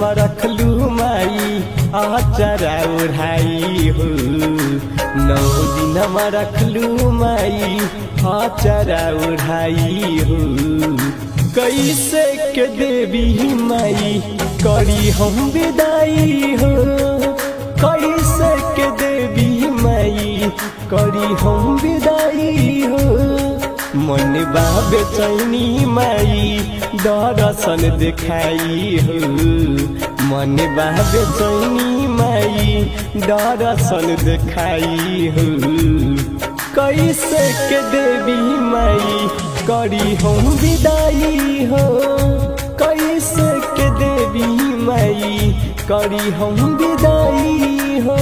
दिनमा रखलू माई आचरा ओढ़ाई हो। 9 दिनमा रखलू माई आचरा ओढ़ाई हो। कैसे के देवी माई करी हम विदाई हो। कैसे के देवी माई करी हम विदाई हो। मन बा बेचैनी माई दर्शन देखाई हो। मन बा बेचैनी माई दर्शन देखाई हो। कैसे के देवी माई करी हम विदाई हो। कैसे के देवी माई करी हम विदाई हो।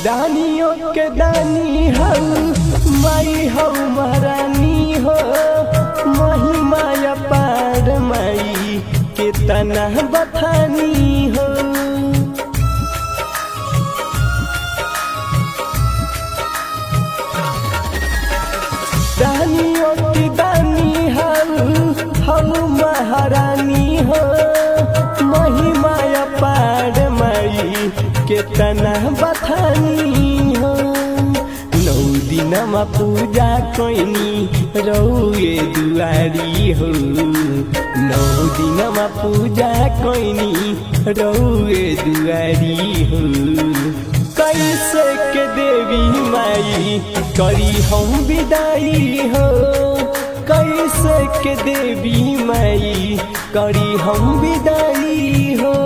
दानियों के दानी हो माई हो महारानी हो। महिमा अपार माई कितना बखानी हो। दानियों की दानी हो महारानी हो। महिमा अपार माई कितना बखानी हो। 9 दिनमा पूजा कोइनी रौए दुआरी हो। 9 दिनमा पूजा कोइनी रौए दुआरी हो। कैसे के देवी माई करी हम विदाई हो। कैसे के देवी माई करी हम विदाई हो।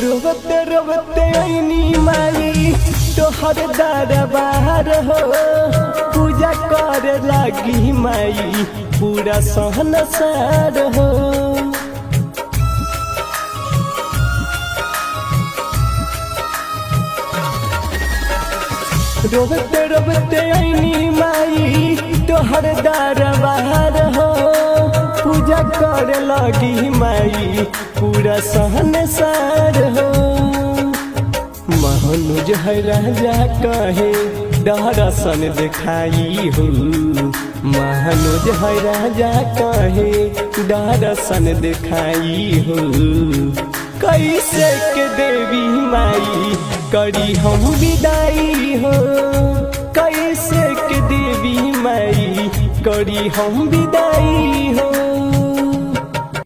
रोवते रोवते आईनी माई तोहर दरबार हो। पूजा करे लागी माई पूरा सहनसार हो। रोवते रोवते आईनी माई तोहर दरबार हो। पूजा करे लगी माई पूरा सहनसार हो। महानुज है राजा कहे दर्शन देखाई हो। महानुज है राजा कहे दर्शन देखाई हो। कैसे के देवी माई करी हम विदाई हो। कैसे के देवी माई करी हम विदाई हो।